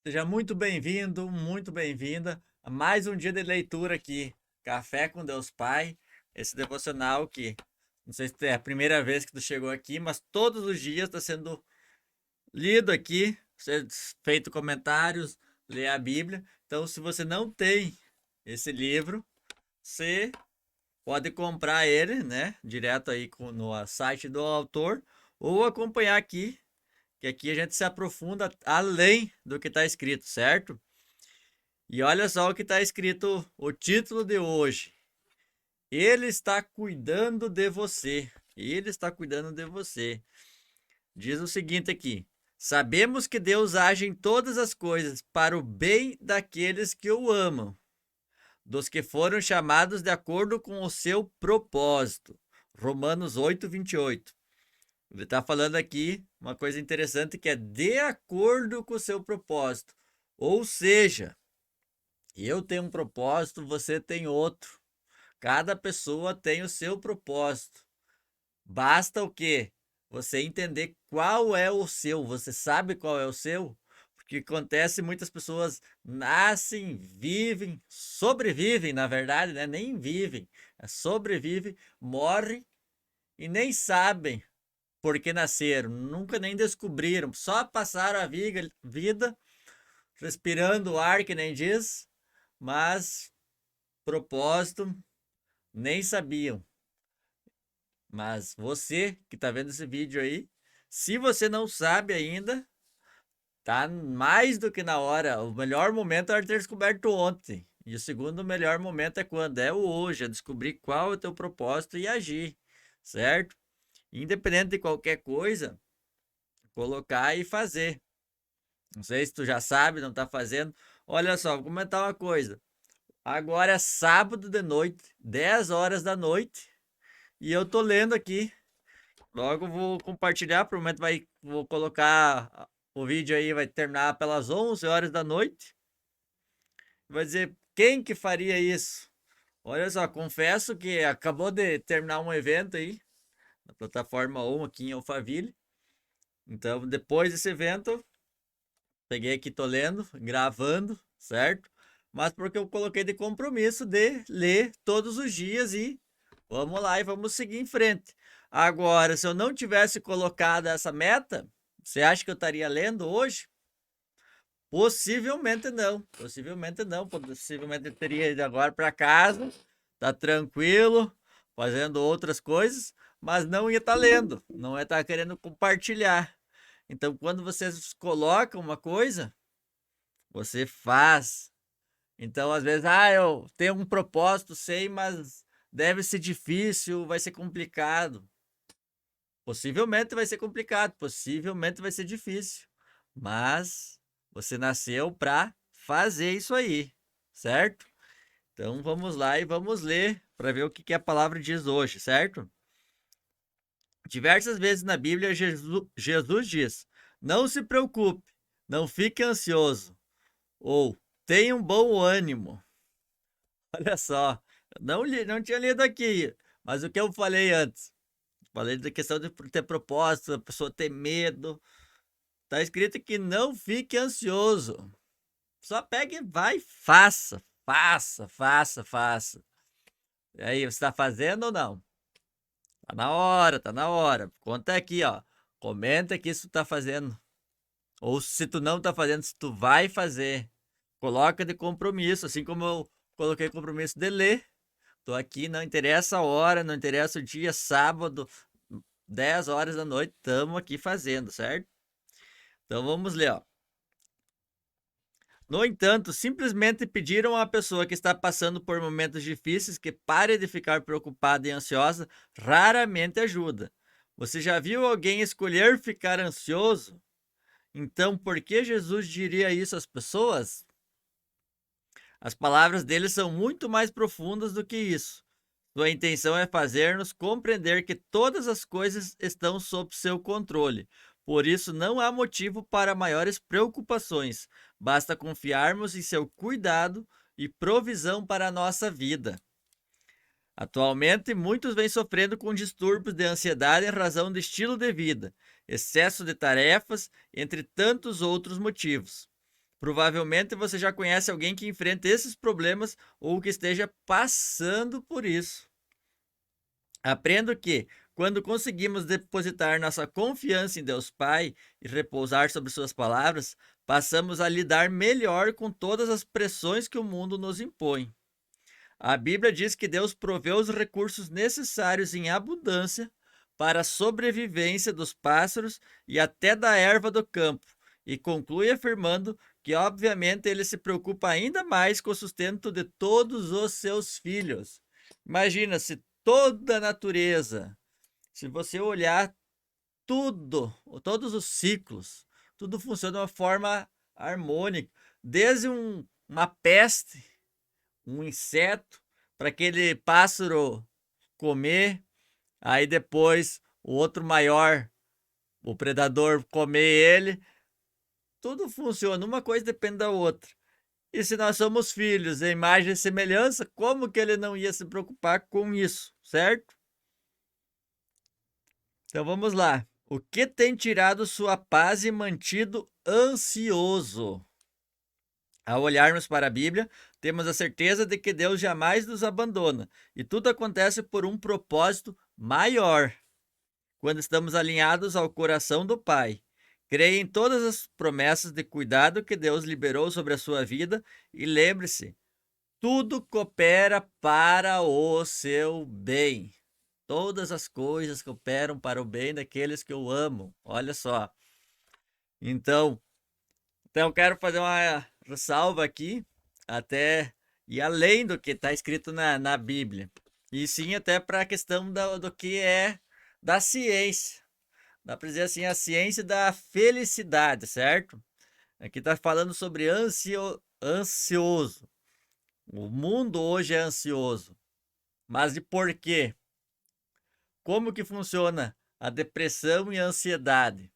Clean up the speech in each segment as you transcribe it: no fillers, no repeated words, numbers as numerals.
Seja muito bem-vindo, muito bem-vinda a mais um dia de leitura aqui, Café com Deus Pai, esse devocional que não sei se é a primeira vez que tu chegou aqui, mas todos os dias está sendo lido aqui, feito comentários, ler a Bíblia. Então, se você não tem esse livro, você pode comprar ele, né, direto aí no site do autor ou acompanhar aqui, que aqui a gente se aprofunda além do que está escrito, certo? E olha só o que está escrito, o título de hoje. Ele está cuidando de você. Ele está cuidando de você. Diz o seguinte aqui: Sabemos que Deus age em todas as coisas para o bem daqueles que o amam, dos que foram chamados de acordo com o seu propósito. Romanos 8:28. Ele está falando aqui uma coisa interessante que é de acordo com o seu propósito. Ou seja, eu tenho um propósito, você tem outro. Cada pessoa tem o seu propósito. Basta o quê? Você entender qual é o seu. Você sabe qual é o seu? Porque acontece, muitas pessoas nascem, vivem, sobrevivem, na verdade, né? Nem vivem, sobrevivem, morrem e nem sabem por que nasceram, nunca nem descobriram, só passaram a vida respirando o ar, que nem diz, mas propósito nem sabiam. Mas você que está vendo esse vídeo aí, se você não sabe ainda, tá mais do que na hora. O melhor momento é ter descoberto ontem. E o segundo melhor momento é quando? É o hoje, é descobrir qual é o teu propósito e agir, certo? Independente de qualquer coisa, colocar e fazer. Não sei se tu já sabe, não tá fazendo. Olha só, vou comentar uma coisa. Agora é sábado de noite, 10 horas da noite, e eu tô lendo aqui. Logo vou compartilhar, provavelmente vou colocar o vídeo aí, vai terminar pelas 11 horas da noite. Vai dizer, quem que faria isso? Olha só, confesso que acabou de terminar um evento aí, na plataforma 1 aqui em Alphaville. Então, depois desse evento, peguei aqui, tô lendo, gravando, certo? Mas porque eu coloquei de compromisso de ler todos os dias e vamos lá e vamos seguir em frente. Agora, se eu não tivesse colocado essa meta, você acha que eu estaria lendo hoje? Possivelmente não. Possivelmente não. Possivelmente eu teria ido agora para casa, tá tranquilo, fazendo outras coisas, mas não ia estar lendo, não ia estar querendo compartilhar. Então, quando vocês colocam uma coisa, você faz. Então, às vezes, eu tenho um propósito, sei, mas deve ser difícil, vai ser complicado. Possivelmente vai ser complicado, possivelmente vai ser difícil, mas você nasceu para fazer isso aí, certo? Então vamos lá e vamos ler para ver o que a palavra diz hoje, certo? Diversas vezes na Bíblia, Jesus diz: Não se preocupe, não fique ansioso, ou tenha um bom ânimo. Olha só, não tinha lido aqui, mas o que eu falei antes? Falei da questão de ter propósito, a pessoa ter medo. Tá escrito que não fique ansioso. Só pegue e vai, faça, faça, faça, faça. E aí, você tá fazendo ou não? Tá na hora, tá na hora. Conta aqui, ó. Comenta aqui se tu tá fazendo. Ou se tu não tá fazendo, se tu vai fazer. Coloca de compromisso, assim como eu coloquei compromisso de ler. Tô aqui, não interessa a hora, não interessa o dia, sábado, 10 horas da noite, estamos aqui fazendo, certo? Então vamos ler, ó. No entanto, simplesmente pediram à pessoa que está passando por momentos difíceis que pare de ficar preocupada e ansiosa raramente ajuda. Você já viu alguém escolher ficar ansioso? Então, por que Jesus diria isso às pessoas? As palavras dele são muito mais profundas do que isso. Sua intenção é fazer-nos compreender que todas as coisas estão sob seu controle. Por isso, não há motivo para maiores preocupações. Basta confiarmos em seu cuidado e provisão para a nossa vida. Atualmente, muitos vêm sofrendo com distúrbios de ansiedade em razão do estilo de vida, excesso de tarefas, entre tantos outros motivos. Provavelmente você já conhece alguém que enfrenta esses problemas ou que esteja passando por isso. Aprendo que, quando conseguimos depositar nossa confiança em Deus Pai e repousar sobre Suas palavras, passamos a lidar melhor com todas as pressões que o mundo nos impõe. A Bíblia diz que Deus proveu os recursos necessários em abundância para a sobrevivência dos pássaros e até da erva do campo, e conclui afirmando que, obviamente, ele se preocupa ainda mais com o sustento de todos os seus filhos. Imagina se toda a natureza, se você olhar tudo, todos os ciclos, tudo funciona de uma forma harmônica, desde uma peste, um inseto, para aquele pássaro comer, aí depois o outro maior, o predador comer ele, tudo funciona, uma coisa depende da outra. E se nós somos filhos, em imagem e semelhança, como que ele não ia se preocupar com isso, certo? Então vamos lá. O que tem tirado sua paz e mantido ansioso? Ao olharmos para a Bíblia, temos a certeza de que Deus jamais nos abandona e tudo acontece por um propósito maior. Quando estamos alinhados ao coração do Pai, creia em todas as promessas de cuidado que Deus liberou sobre a sua vida e lembre-se, tudo coopera para o seu bem. Todas as coisas cooperam para o bem daqueles que eu amo. Olha só. Então eu quero fazer uma ressalva aqui, até e além do que está escrito na Bíblia. E sim até para a questão do que é da ciência. Dá para dizer assim, a ciência da felicidade, certo? Aqui está falando sobre ansioso. O mundo hoje é ansioso. Mas de por quê? Como que funciona a depressão e a ansiedade?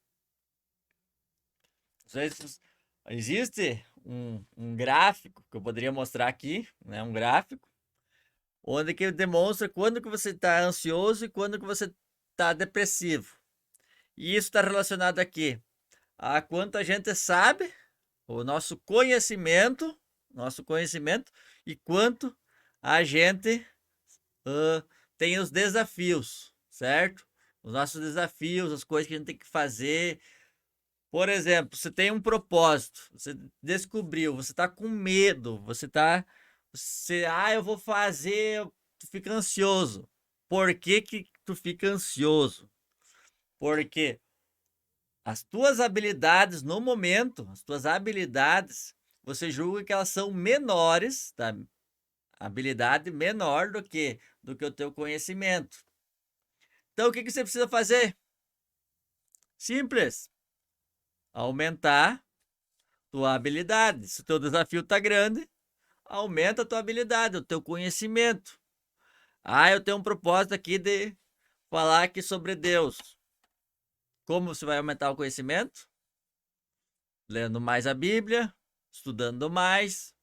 Existe um gráfico que eu poderia mostrar aqui, né? Um gráfico, onde que demonstra quando que você está ansioso e quando que você está depressivo. E isso está relacionado aqui a quanto a gente sabe, o nosso conhecimento e quanto a gente tem os desafios, certo? Os nossos desafios, as coisas que a gente tem que fazer. Por exemplo, você tem um propósito, você descobriu, você está com medo, eu vou fazer, tu fica ansioso. Por que que tu fica ansioso? Porque as tuas habilidades no momento, as tuas habilidades, você julga que elas são menores, tá? Habilidade menor do que o teu conhecimento. Então, o que que você precisa fazer? Simples. Aumentar tua habilidade. Se o teu desafio está grande, aumenta a tua habilidade, o teu conhecimento. Eu tenho um propósito aqui de falar aqui sobre Deus. Como você vai aumentar o conhecimento? Lendo mais a Bíblia, estudando mais,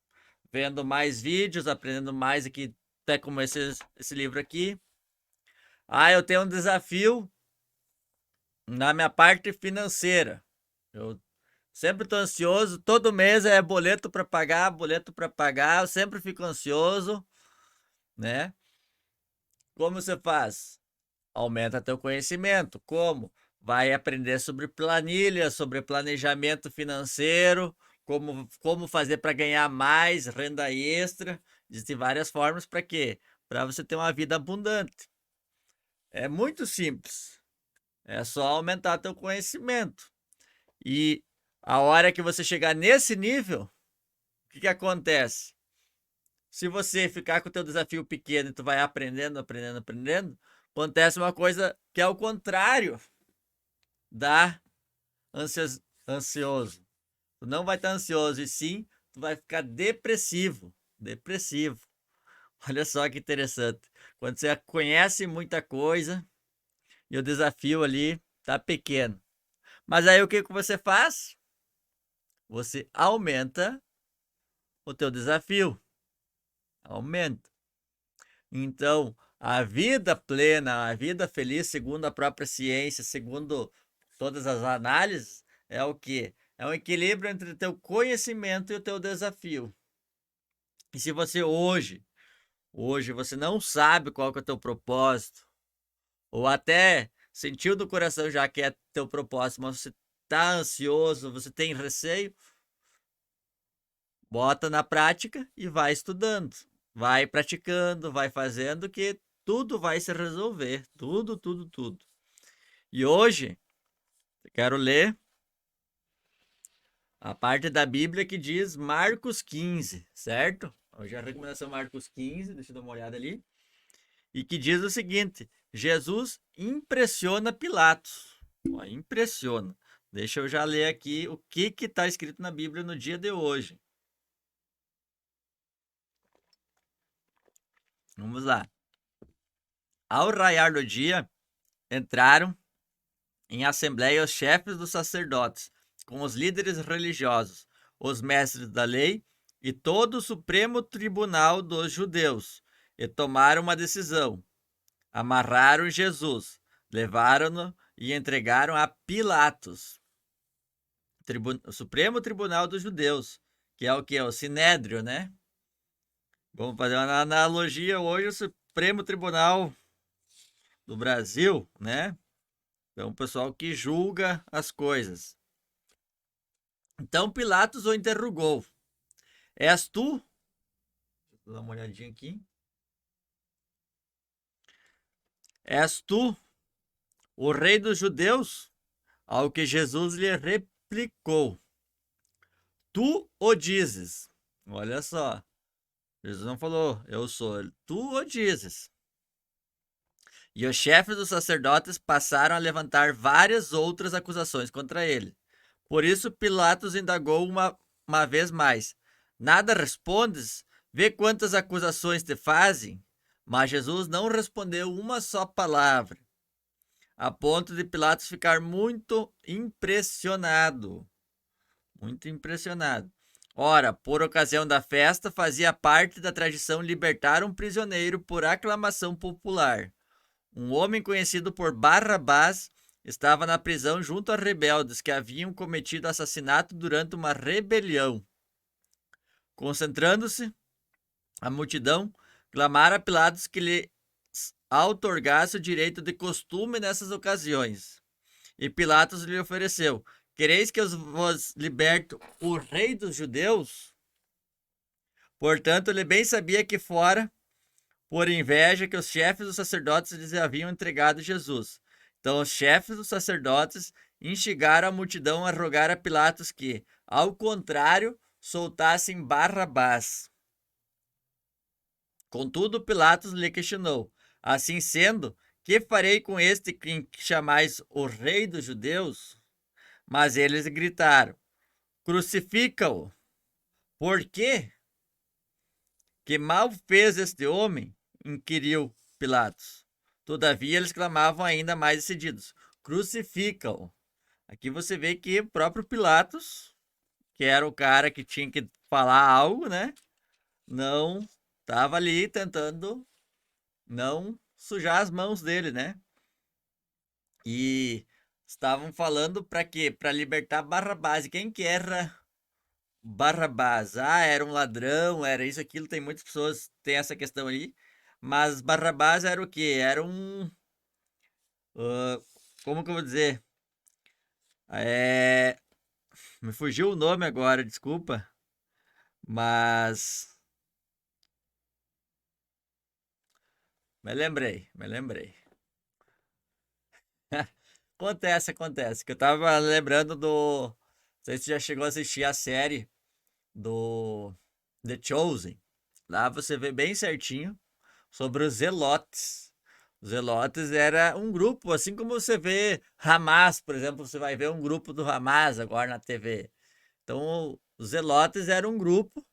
vendo mais vídeos, aprendendo mais aqui, até como esse livro aqui. Eu tenho um desafio na minha parte financeira. Eu sempre estou ansioso, todo mês é boleto para pagar, eu sempre fico ansioso, né? Como você faz? Aumenta teu conhecimento. Como? Vai aprender sobre planilha, sobre planejamento financeiro, como fazer para ganhar mais renda extra. Existem várias formas para quê? Para você ter uma vida abundante. É muito simples. É só aumentar teu conhecimento. E a hora que você chegar nesse nível, o que que acontece? Se você ficar com o teu desafio pequeno e tu vai aprendendo, acontece uma coisa que é o contrário da ansioso. Tu não vai estar ansioso e sim, tu vai ficar depressivo. Olha só que interessante. Quando você conhece muita coisa e o desafio ali tá pequeno. Mas aí o que que você faz? Você aumenta o teu desafio. Aumenta. Então, a vida plena, a vida feliz, segundo a própria ciência, segundo todas as análises, é o que? É um equilíbrio entre o teu conhecimento e o teu desafio. E se você hoje você não sabe qual que é o teu propósito, ou até sentiu do coração já que é teu propósito, mas você tá ansioso, você tem receio, bota na prática e vai estudando, vai praticando, vai fazendo que tudo vai se resolver, tudo, tudo, tudo. E hoje eu quero ler a parte da Bíblia que diz Marcos 15, certo? Hoje é a recomendação Marcos 15, deixa eu dar uma olhada ali. E que diz o seguinte: Jesus impressiona Pilatos. Ó, impressiona. Deixa eu já ler aqui o que está escrito na Bíblia no dia de hoje. Vamos lá. Ao raiar do dia, entraram em assembleia os chefes dos sacerdotes, com os líderes religiosos, os mestres da lei e todo o Supremo Tribunal dos Judeus, e tomaram uma decisão. Amarraram Jesus, levaram-no e entregaram a Pilatos, o Supremo Tribunal dos Judeus, que é o que? O Sinédrio, né? Vamos fazer uma analogia hoje, o Supremo Tribunal do Brasil, né? Então, o pessoal que julga as coisas. Então, Pilatos o interrogou: És tu? Vou dar uma olhadinha aqui. És tu o rei dos judeus? Ao que Jesus lhe replicou: Tu o dizes. Olha só. Jesus não falou, eu sou. Tu o dizes. E os chefes dos sacerdotes passaram a levantar várias outras acusações contra ele. Por isso Pilatos indagou uma vez mais: Nada respondes? Vê quantas acusações te fazem? Mas Jesus não respondeu uma só palavra, a ponto de Pilatos ficar muito impressionado. Muito impressionado. Ora, por ocasião da festa, fazia parte da tradição libertar um prisioneiro por aclamação popular. Um homem conhecido por Barrabás estava na prisão junto a rebeldes que haviam cometido assassinato durante uma rebelião. Concentrando-se, a multidão clamara a Pilatos que lhe outorgasse o direito de costume nessas ocasiões. E Pilatos lhe ofereceu: Quereis que eu vos liberte o rei dos judeus? Portanto, ele bem sabia que fora por inveja que os chefes dos sacerdotes lhes haviam entregado Jesus. Então, os chefes dos sacerdotes instigaram a multidão a rogar a Pilatos que, ao contrário, soltassem Barrabás. Contudo, Pilatos lhe questionou: Assim sendo, que farei com este que chamais o rei dos judeus? Mas eles gritaram: Crucifica-o! Por quê? Que mal fez este homem? Inquiriu Pilatos. Todavia eles clamavam ainda mais decididos: Crucifica-o! Aqui você vê que o próprio Pilatos, que era o cara que tinha que falar algo, né? Não estava ali tentando não sujar as mãos dele, né? E estavam falando para quê? Para libertar Barrabás. E quem que era Barrabás? Ah, era um ladrão, era isso, aquilo. Tem muitas pessoas que têm essa questão ali. Mas Barrabás era o quê? Era um. ah, como que eu vou dizer? É, me fugiu o nome agora, desculpa. Mas. Me lembrei, me lembrei. Acontece, acontece. Que eu tava lembrando do. Não sei se você já chegou a assistir a série do The Chosen. Lá você vê bem certinho sobre os Zelotes. Os Zelotes era um grupo, assim como você vê Hamas, por exemplo, você vai ver um grupo do Hamas agora na TV. Então, os Zelotes era um grupo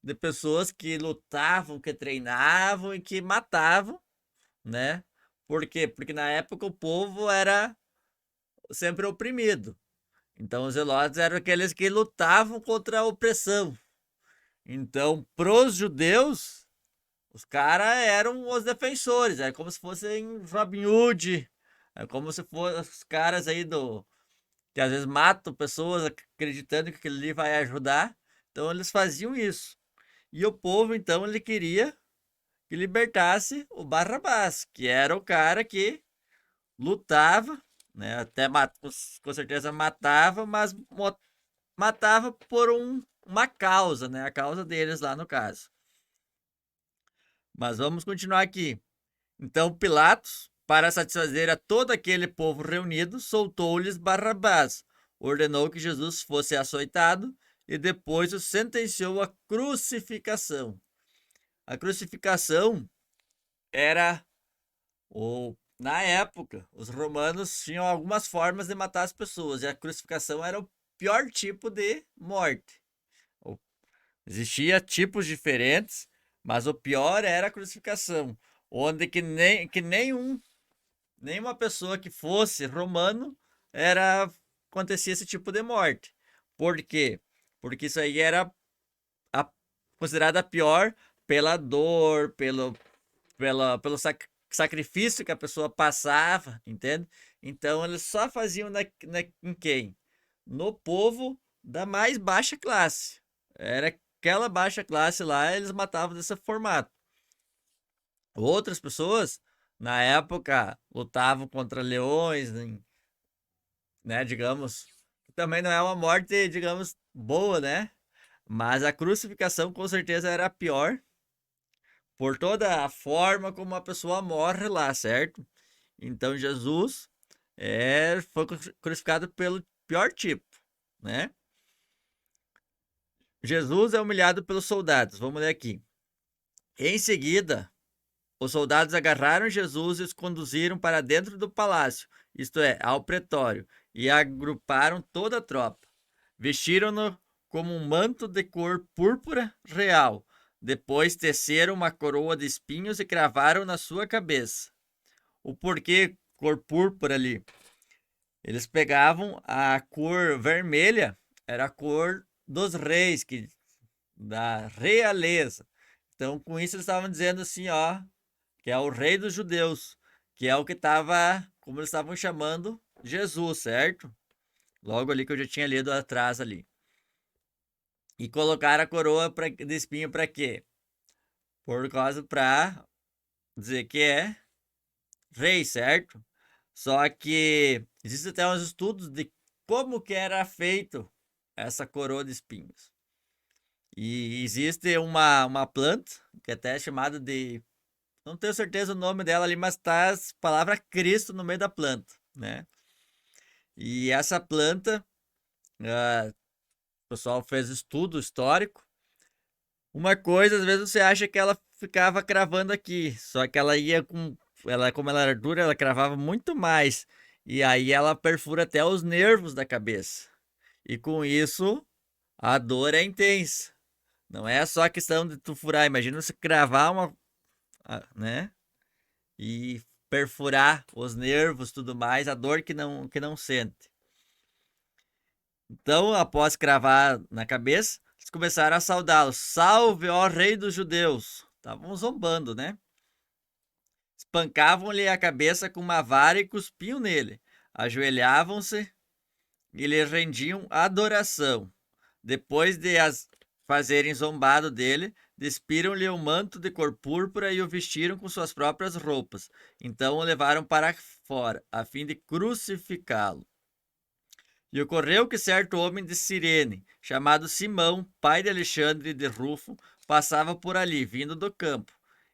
de pessoas que lutavam, que treinavam e que matavam, né? Por quê? Porque na época o povo era sempre oprimido. Então, os Zelotes eram aqueles que lutavam contra a opressão. Então, pros judeus, os caras eram os defensores, é como se fossem Robin Hood, é como se fossem os caras aí que às vezes matam pessoas acreditando que aquilo ali vai ajudar. Então eles faziam isso. E o povo, então, ele queria que libertasse o Barrabás, que era o cara que lutava, né? Até com certeza matava, mas matava por uma causa, né? A causa deles lá no caso. Mas vamos continuar aqui. Então Pilatos, para satisfazer a todo aquele povo reunido, soltou-lhes Barrabás, ordenou que Jesus fosse açoitado e depois o sentenciou à crucificação. A crucificação era, ou na época, os romanos tinham algumas formas de matar as pessoas e a crucificação era o pior tipo de morte. Existia tipos diferentes, mas o pior era a crucificação, onde nenhuma pessoa que fosse romano acontecia esse tipo de morte. Por quê? Porque isso aí era a, considerada a pior pela dor, pelo sacrifício que a pessoa passava, entende? Então eles só faziam em quem? No povo da mais baixa classe. Era aquela baixa classe lá, eles matavam desse formato. Outras pessoas, na época, lutavam contra leões, né? Digamos, também não é uma morte, digamos, boa, né? Mas a crucificação com certeza era a pior, por toda a forma como a pessoa morre lá, certo? Então Jesus foi crucificado pelo pior tipo, né? Jesus é humilhado pelos soldados. Vamos ler aqui. Em seguida, os soldados agarraram Jesus e os conduziram para dentro do palácio, isto é, ao pretório, e agruparam toda a tropa. Vestiram-no como um manto de cor púrpura real. Depois teceram uma coroa de espinhos e cravaram na sua cabeça. O porquê cor púrpura ali? Eles pegavam a cor vermelha, era a cor dos reis, da realeza. Então, com isso, eles estavam dizendo assim, ó, que é o rei dos judeus, que é o que estava, como eles estavam chamando, Jesus, certo? Logo ali que eu já tinha lido atrás ali. E colocaram a coroa de espinho para quê? Por causa para dizer que é rei, certo? Só que existem até uns estudos de como que era feito essa coroa de espinhos. E existe uma planta, que até é chamada de. Não tenho certeza o nome dela ali, mas tá a palavra Cristo no meio da planta, né? E essa planta, o pessoal fez estudo histórico. Uma coisa, às vezes você acha que ela ficava cravando aqui, só que ela ia com. Ela, como ela era dura, ela cravava muito mais. E aí ela perfura até os nervos da cabeça. E com isso, a dor é intensa. Não é só a questão de tu furar. Imagina você cravar né? E perfurar os nervos, tudo mais, a dor que não sente. Então, após cravar na cabeça, eles começaram a saudá-lo. Salve, ó rei dos judeus! Estavam zombando, né? Espancavam-lhe a cabeça com uma vara e cuspiam nele. Ajoelhavam-se e lhe rendiam adoração. Depois de as fazerem zombado dele, despiram-lhe o manto de cor púrpura e o vestiram com suas próprias roupas. Então o levaram para fora, a fim de crucificá-lo. E ocorreu que certo homem de Cirene, chamado Simão, pai de Alexandre e de Rufo, passava por ali, vindo do campo.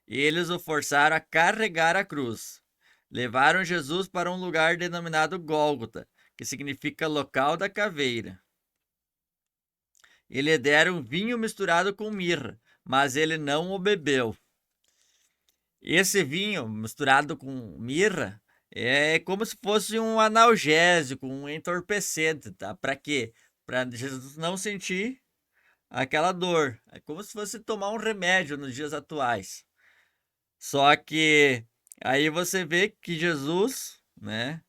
E eles o forçaram a carregar a cruz. Levaram Jesus para um lugar denominado Gólgota, que significa local da caveira. E lhe deram vinho misturado com mirra, mas ele não o bebeu. Esse vinho misturado com mirra é como se fosse um analgésico, um entorpecente, tá? Para quê? Para Jesus não sentir aquela dor. É como se fosse tomar um remédio nos dias atuais. Só que aí você vê que Jesus, né,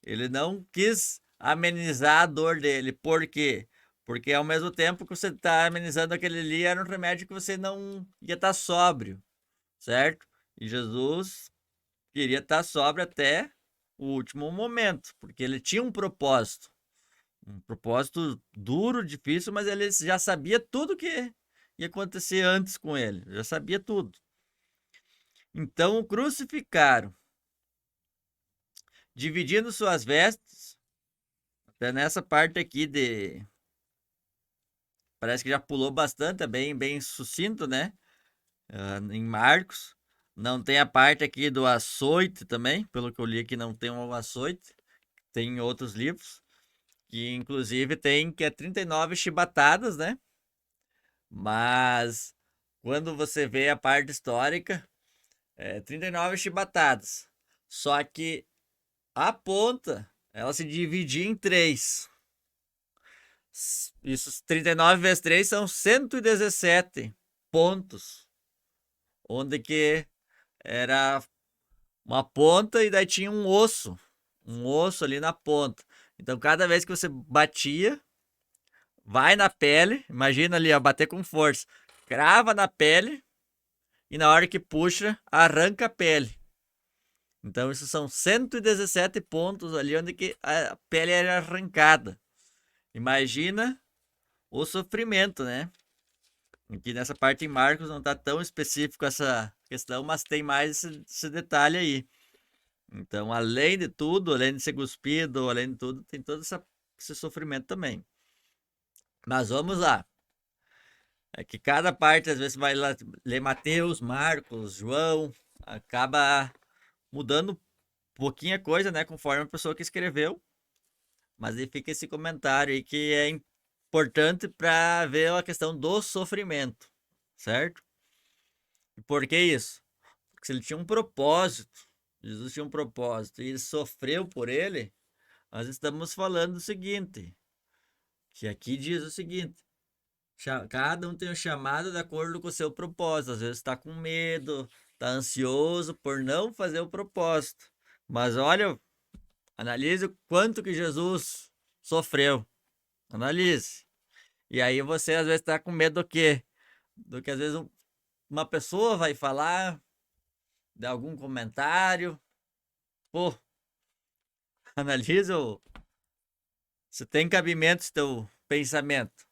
ele não quis amenizar a dor dele. Por quê? Porque ao mesmo tempo que você está amenizando aquele ali, era um remédio que você não ia estar sóbrio, certo? E Jesus queria estar sóbrio até o último momento, porque ele tinha um propósito duro, difícil, mas ele já sabia tudo que ia acontecer antes com ele, já sabia tudo. Então o crucificaram, dividindo suas vestes, até nessa parte aqui de. Parece que já pulou bastante, é bem sucinto, né? Em Marcos. Não tem a parte aqui do açoite também, pelo que eu li aqui não tem um açoite, tem em outros livros, que inclusive tem que é 39 chibatadas, né? Mas quando você vê a parte histórica, é 39 chibatadas. Só que a ponta, ela se dividia em três. Isso, 39 vezes 3 são 117 pontos. Onde que era uma ponta e daí tinha um osso. Um osso ali na ponta. Então, cada vez que você batia, vai na pele. Imagina ali, ó, bater com força. Crava na pele e na hora que puxa, arranca a pele. Então, isso são 117 pontos ali onde que a pele era arrancada. Imagina o sofrimento, né? Aqui nessa parte em Marcos não está tão específico essa questão, mas tem mais esse detalhe aí. Então, além de tudo, além de ser cuspido, além de tudo, tem todo esse sofrimento também. Mas vamos lá. É que cada parte, às vezes, vai lá, ler Mateus, Marcos, João, acaba mudando pouquinha coisa, né? Conforme a pessoa que escreveu. Mas aí fica esse comentário aí que é importante para ver a questão do sofrimento, certo? E por que isso? Porque se ele tinha um propósito, Jesus tinha um propósito e ele sofreu por ele, nós estamos falando o seguinte, que aqui diz o seguinte, cada um tem um chamado de acordo com o seu propósito. Às vezes está com medo, está ansioso por não fazer o propósito. Mas olha, analise o quanto que Jesus sofreu. Analise. E aí você às vezes está com medo do quê? Do que às vezes uma pessoa vai falar, de algum comentário. Pô, analise se tem cabimento esse teu pensamento.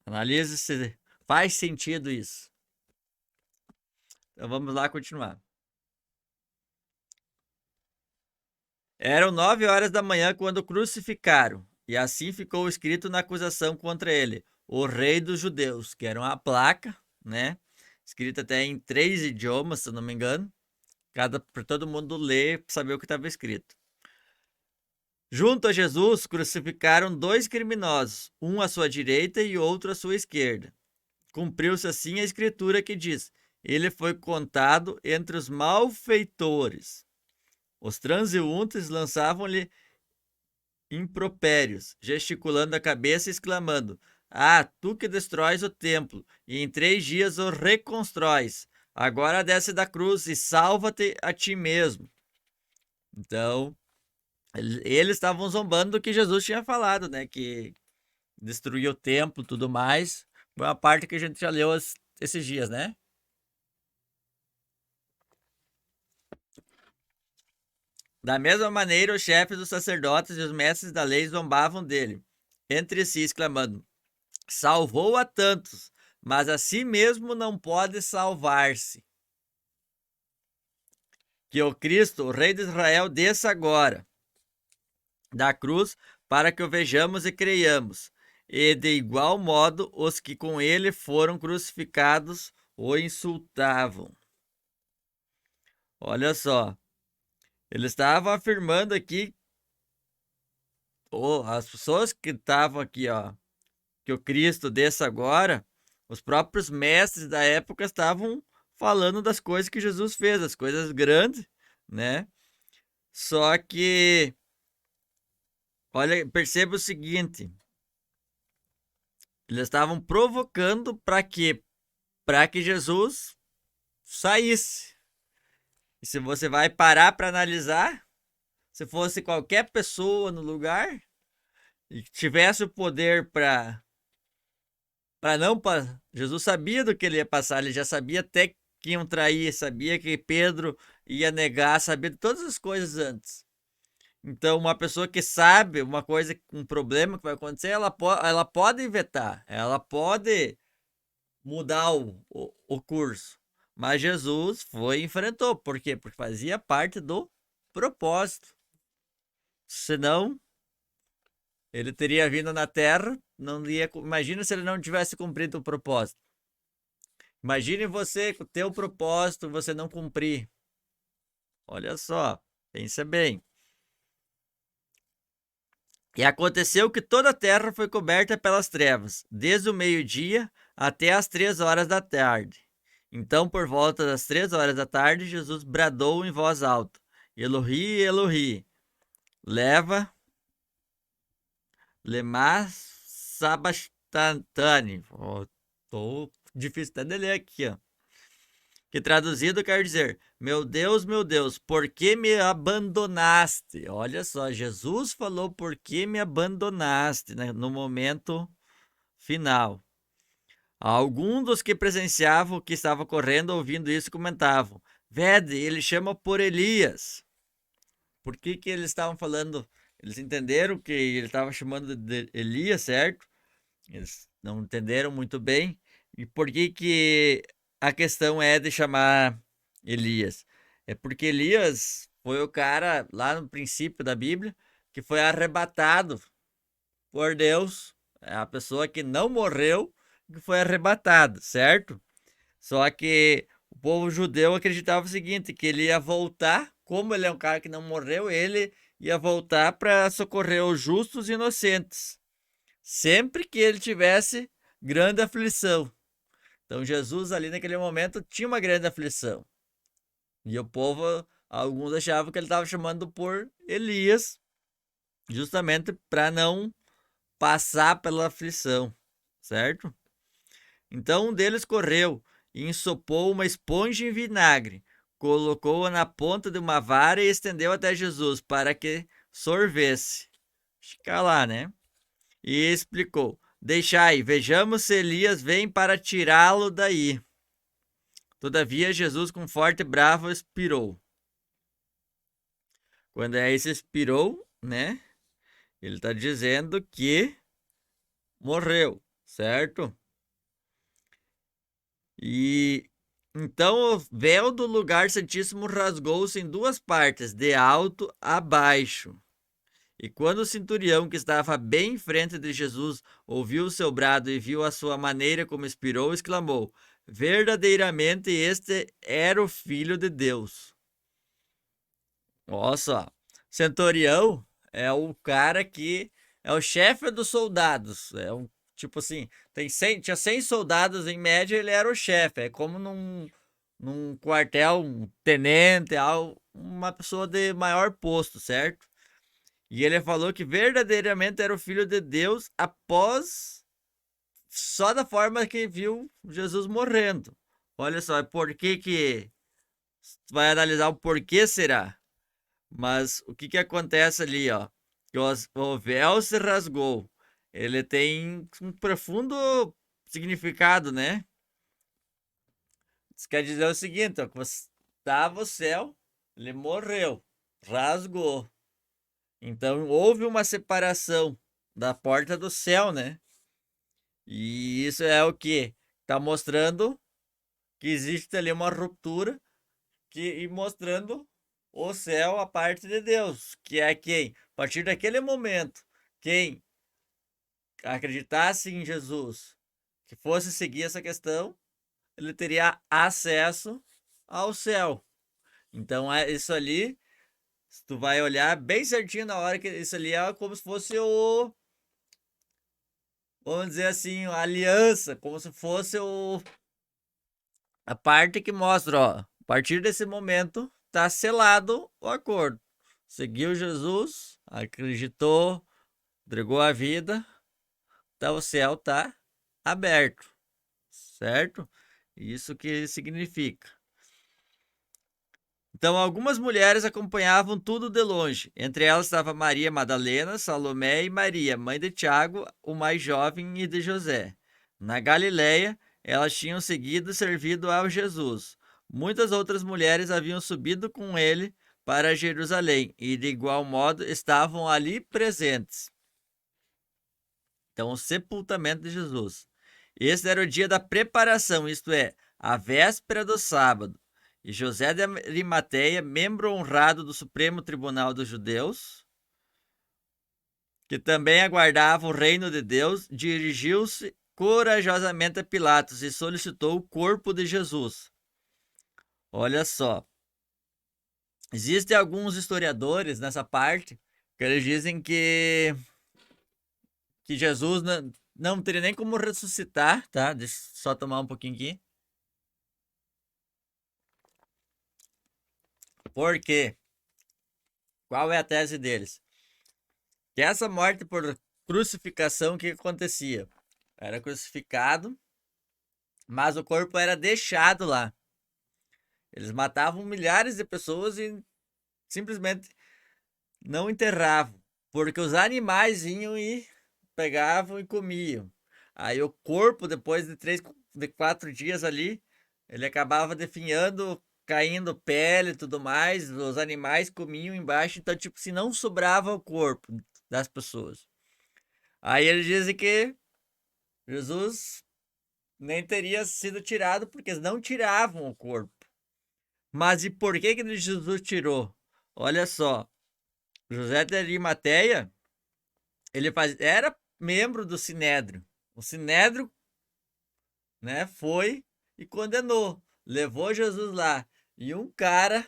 Analise se faz sentido isso. Então vamos lá continuar. Eram 9 horas da manhã quando o crucificaram, e assim ficou escrito na acusação contra ele, o rei dos judeus, que era uma placa, né? Escrita até em 3 idiomas, se eu não me engano. Para todo mundo ler, saber o que estava escrito. Junto a Jesus, crucificaram 2 criminosos, um à sua direita e outro à sua esquerda. Cumpriu-se assim a escritura que diz: ele foi contado entre os malfeitores. Os transeuntes lançavam-lhe impropérios, gesticulando a cabeça e exclamando: ah, tu que destróis o templo e em 3 dias o reconstróis, agora desce da cruz e salva-te a ti mesmo. Então, eles estavam zombando do que Jesus tinha falado, né? Que destruiu o templo e tudo mais. Foi uma parte que a gente já leu esses dias, né? Da mesma maneira, os chefes dos sacerdotes e os mestres da lei zombavam dele, entre si, exclamando: salvou a tantos, mas a si mesmo não pode salvar-se. Que o Cristo, o Rei de Israel, desça agora da cruz para que o vejamos e creiamos. E de igual modo, os que com ele foram crucificados o insultavam. Olha só, ele estava afirmando aqui, as pessoas que estavam aqui, ó, que o Cristo desça agora, os próprios mestres da época estavam falando das coisas que Jesus fez, as coisas grandes, né? Só que, olha, perceba o seguinte, eles estavam provocando para quê? Para que Jesus saísse. E se você vai parar para analisar, se fosse qualquer pessoa no lugar e tivesse o poder para não Jesus sabia do que ele ia passar, ele já sabia até que iam trair, sabia que Pedro ia negar, sabia de todas as coisas antes. Então, uma pessoa que sabe uma coisa, um problema que vai acontecer, ela pode vetar, ela pode mudar o curso. Mas Jesus foi e enfrentou. Por quê? Porque fazia parte do propósito. Senão, ele teria vindo na Terra, não ia. Imagina se ele não tivesse cumprido o propósito. Imagine você com o teu propósito, você não cumprir. Olha só, pensa bem. E aconteceu que toda a terra foi coberta pelas trevas, desde o meio-dia até as 3 horas da tarde. Então, por volta das 3 horas da tarde, Jesus bradou em voz alta: Elohi, Elohi, leva lema sabachthani. Tô difícil até de ler aqui, ó. Que traduzido quer dizer: meu Deus, por que me abandonaste? Olha só, Jesus falou: por que me abandonaste, né, no momento final. Alguns dos que presenciavam o que estava ocorrendo, ouvindo isso, comentavam: Vede, ele chama por Elias. Por que eles estavam falando? Eles entenderam que ele estava chamando de Elias, certo? Eles não entenderam muito bem. E por que a questão é de chamar Elias? É porque Elias foi o cara lá no princípio da Bíblia que foi arrebatado por Deus. É a pessoa que não morreu que foi arrebatada, certo? Só que o povo judeu acreditava o seguinte, que ele ia voltar, como ele é um cara que não morreu, ele ia voltar para socorrer os justos e inocentes, sempre que ele tivesse grande aflição. Então Jesus ali naquele momento tinha uma grande aflição. E o povo, alguns achavam que ele estava chamando por Elias, justamente para não passar pela aflição, certo? Então um deles correu e ensopou uma esponja em vinagre, colocou-a na ponta de uma vara e estendeu até Jesus para que sorvesse. Fica lá, né? E explicou: Deixai, vejamos se Elias vem para tirá-lo daí. Todavia, Jesus, com forte bravo, expirou. Quando aí se expirou, né? Ele está dizendo que morreu, certo? E então o véu do lugar santíssimo rasgou-se em duas partes, de alto a baixo. E quando o centurião que estava bem em frente de Jesus ouviu o seu brado e viu a sua maneira como expirou, exclamou: Verdadeiramente este era o Filho de Deus. Nossa, centurião é o cara que é o chefe dos soldados. É um tipo assim, tinha 100 soldados em média, ele era o chefe. É como num quartel, um tenente, uma pessoa de maior posto, certo? E ele falou que verdadeiramente era o Filho de Deus após só da forma que viu Jesus morrendo. Olha só, por que tu vai analisar o porquê será? Mas o que acontece ali, ó? Que o véu se rasgou. Ele tem um profundo significado, né? Isso quer dizer o seguinte, ó, que estava o céu, ele morreu, rasgou. Então houve uma separação da porta do céu, né? E isso é o que está mostrando que existe ali uma ruptura e mostrando o céu, a parte de Deus, que é quem, a partir daquele momento, quem acreditasse em Jesus, que fosse seguir essa questão, ele teria acesso ao céu. Então é isso ali, se tu vai olhar bem certinho na hora que isso ali é como se fosse vamos dizer assim, a aliança, como se fosse a parte que mostra, ó, a partir desse momento está selado o acordo. Seguiu Jesus, acreditou, entregou a vida, então o céu está aberto, certo? Isso que significa. Então, algumas mulheres acompanhavam tudo de longe. Entre elas estava Maria Madalena, Salomé e Maria, mãe de Tiago, o mais jovem, e de José. Na Galiléia, elas tinham seguido e servido ao Jesus. Muitas outras mulheres haviam subido com ele para Jerusalém, e de igual modo estavam ali presentes. Então, o sepultamento de Jesus. Esse era o dia da preparação, isto é, a véspera do sábado. E José de Arimateia, membro honrado do Supremo Tribunal dos Judeus, que também aguardava o reino de Deus, dirigiu-se corajosamente a Pilatos e solicitou o corpo de Jesus. Olha só, existem alguns historiadores nessa parte que eles dizem que Jesus não teria nem como ressuscitar, tá? Deixa eu só tomar um pouquinho aqui. Por quê? Qual é a tese deles? Que essa morte por crucificação, o que acontecia? Era crucificado, mas o corpo era deixado lá. Eles matavam milhares de pessoas e simplesmente não enterravam, porque os animais vinham e pegavam e comiam. Aí o corpo, depois de 4 dias ali, ele acabava definhando, caindo pele e tudo mais, os animais comiam embaixo, então tipo, se não sobrava o corpo das pessoas. Aí eles dizem que Jesus nem teria sido tirado, porque eles não tiravam o corpo. Mas e por que Jesus tirou? Olha só, José de Arimateia, era membro do Sinédrio. O Sinédrio, né, foi e condenou, levou Jesus lá. E um cara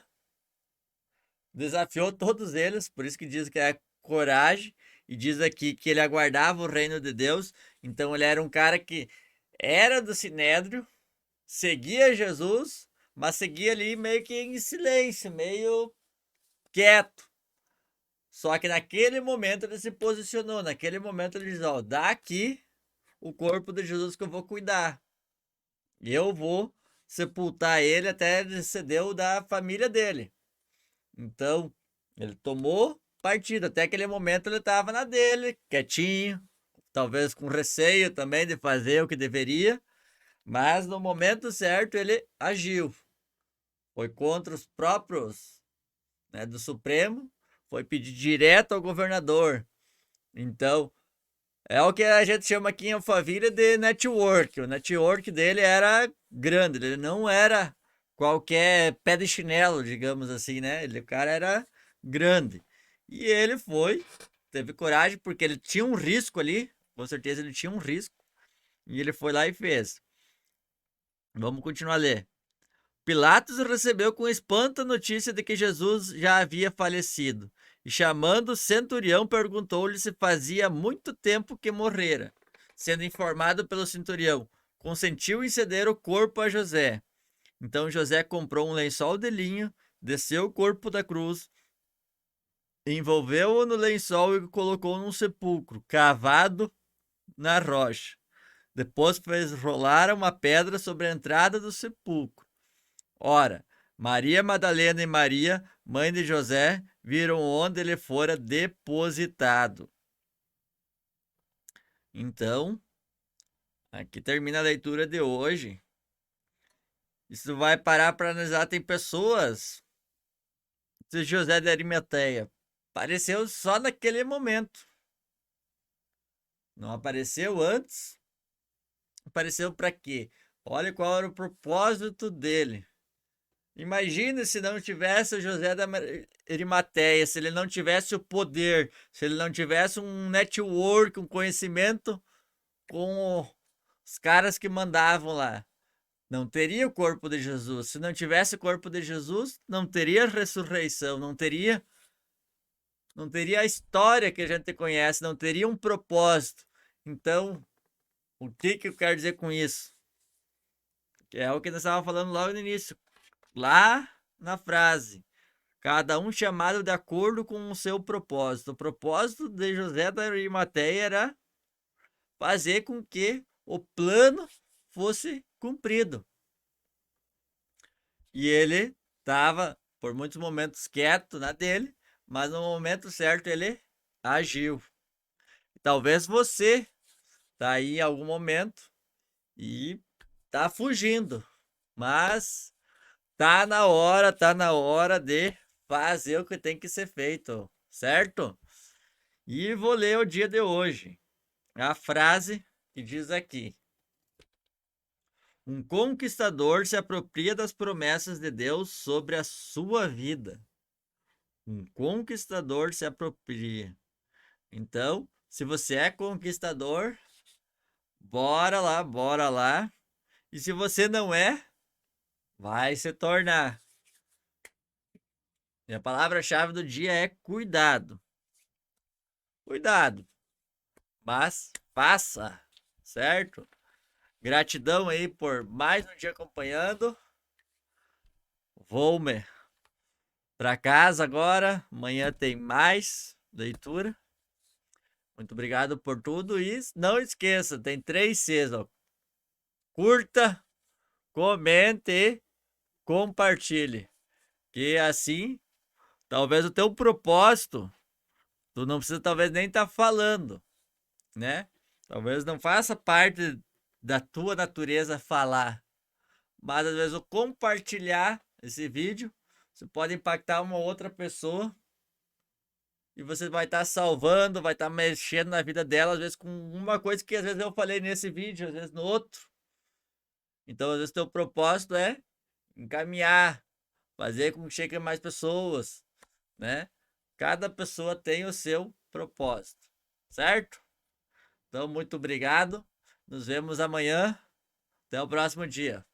desafiou todos eles, por isso que diz que é coragem, e diz aqui que ele aguardava o reino de Deus. Então ele era um cara que era do Sinédrio, seguia Jesus, mas seguia ali meio que em silêncio, meio quieto. Só que naquele momento ele se posicionou, naquele momento ele diz, ó, dá aqui o corpo de Jesus que eu vou cuidar. E eu vou sepultar ele até descender o da família dele. Então, ele tomou partido. Até aquele momento ele estava na dele, quietinho, talvez com receio também de fazer o que deveria, mas no momento certo ele agiu. Foi contra os próprios, né, do Supremo, foi pedir direto ao governador. Então, é o que a gente chama aqui em Alphaville de network. O network dele era grande, ele não era qualquer pé de chinelo, digamos assim, né? O cara era grande. E ele foi, teve coragem, porque ele tinha um risco ali, com certeza ele tinha um risco, e ele foi lá e fez. Vamos continuar a ler. Pilatos recebeu com espanto a notícia de que Jesus já havia falecido, e chamando o centurião, perguntou-lhe se fazia muito tempo que morrera. Sendo informado pelo centurião, consentiu em ceder o corpo a José. Então José comprou um lençol de linho, desceu o corpo da cruz, envolveu-o no lençol e o colocou num sepulcro, cavado na rocha. Depois fez rolar uma pedra sobre a entrada do sepulcro. Ora, Maria Madalena e Maria, mãe de José, viram onde ele fora depositado. Então, aqui termina a leitura de hoje. Isso vai parar para analisar. Tem pessoas, de José de Arimateia, apareceu só naquele momento. Não apareceu antes. Apareceu para quê? Olha qual era o propósito dele. Imagina se não tivesse o José da Arimateia, se ele não tivesse o poder, se ele não tivesse um network, um conhecimento com os caras que mandavam lá. Não teria o corpo de Jesus. Se não tivesse o corpo de Jesus, não teria ressurreição, não teria a história que a gente conhece, não teria um propósito. Então, o que eu quero dizer com isso? Que é o que nós estávamos falando logo no início, lá na frase. Cada um chamado de acordo com o seu propósito. O propósito de José da Arimateia era fazer com que o plano fosse cumprido. E ele estava, por muitos momentos, quieto na dele, mas no momento certo ele agiu. Talvez você está aí em algum momento e está fugindo, mas tá na hora de fazer o que tem que ser feito, certo? E vou ler o dia de hoje. A frase que diz aqui: um conquistador se apropria das promessas de Deus sobre a sua vida. Um conquistador se apropria. Então, se você é conquistador, bora lá, bora lá. E se você não é, vai se tornar. E a palavra-chave do dia é cuidado. Cuidado, mas faça, certo? Gratidão aí por mais um dia acompanhando. Vou-me para casa agora. Amanhã tem mais leitura. Muito obrigado por tudo e não esqueça, tem 3 Cs, ó. Curta, comente e compartilhe. Que assim, talvez o teu propósito, tu não precisa talvez nem estar falando, né? Talvez não faça parte da tua natureza falar, mas às vezes o compartilhar esse vídeo, você pode impactar uma outra pessoa e você vai estar salvando, vai estar mexendo na vida dela, às vezes com uma coisa que às vezes eu falei nesse vídeo, às vezes no outro. Então, às vezes teu propósito é encaminhar, fazer com que chegue mais pessoas, né? Cada pessoa tem o seu propósito, certo? Então, muito obrigado. Nos vemos amanhã. Até o próximo dia.